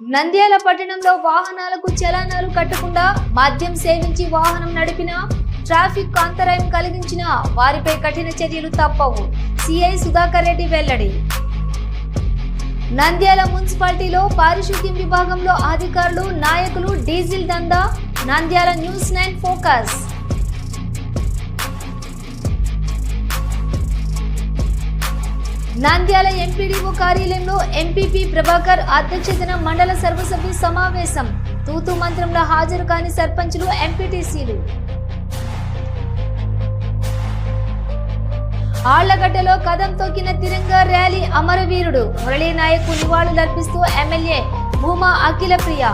నంద్యాల పట్టణంలో వాహనాలకు చలానాలు కట్టకుండా మద్యం సేవించి వాహనం నడిపిన ట్రాఫిక్ అంతరాయం కలిగించిన వారిపై కఠిన చర్యలు తప్పవు. సిఐ సుధాకర్ రెడ్డి వెల్లడి. నంద్యాల మున్సిపాలిటీలో పారిశుద్ధ్యం విభాగంలో అధికారులు, నాయకులు డీజిల్ దందా. Nandyal news 9 focus. Nandyal MPDO కార్యాలయంలో ఎంపీపీ ప్రభాకర్ అధ్యక్షతన మండల సర్వసభ్య సమావేశం. తూతు మంత్రంలో హాజరు కాని సర్పంచులు, ఎంపీటీసీలు. ఆళ్లగడ్డలో కదం తొక్కిన తిరంగా ర్యాలీ. అమరవీరుడు మురళీ నాయక్ నివాళులర్పిస్తూ ఎమ్మెల్యే భూమా అఖిలప్రియ.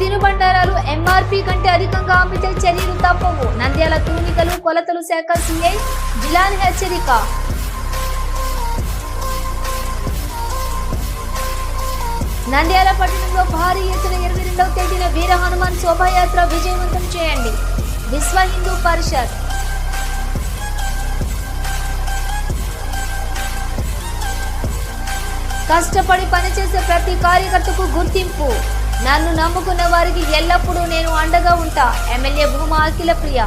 తినుబండారాలు ఎంఆర్పీ కంటే అధికంగా అమ్మితే చర్యలు తప్పవు. నంద్యాల తూనికలు కొలతలు శాఖ సిఐ జిలాన్ హెచ్చరిక. నంద్యాల పట్టణంలో భారీ ఎత్తున 22వ తేదీన వీర హనుమాన్ శోభాయాత్ర విజయవంతం చేయండి. విశ్వ హిందూ పరిషత్. కష్టపడి పనిచేసే ప్రతి కార్యకర్తకు గుర్తింపు. నన్ను నమ్ముకున్న వారికి ఎల్లప్పుడూ నేను అండగా ఉంటా. ఎమ్మెల్యే భూమా అఖిలప్రియ.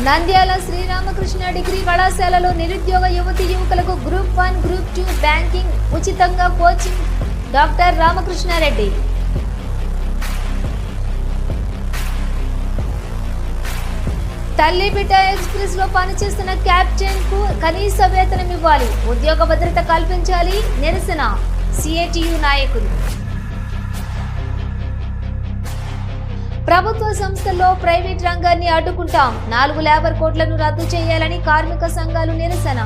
నంద్యాల శ్రీరామకృష్ణ డిగ్రీ కళాశాలలో నిరుద్యోగ యువతి యువకులకు గ్రూప్ 1, గ్రూప్ 2 బ్యాంకింగ్ ఉచితంగా కోచింగ్. డాక్టర్ రామకృష్ణారెడ్డి. తల్లిబిడ్డ ఎక్స్ప్రెస్ లో పనిచేస్తున్న క్యాప్టెన్ కు కనీస వేతనం ఇవ్వాలి. ఉద్యోగ భద్రత కల్పించాలి. నిరసన సిఐటియు నాయకులు. ప్రభుత్వ సంస్థల్లో ప్రైవేట్ రంగాన్ని అడ్డుకుంటాం. 4 లేబర్ కోడ్లను రద్దు చేయాలని కార్మిక సంఘాలు నిరసన.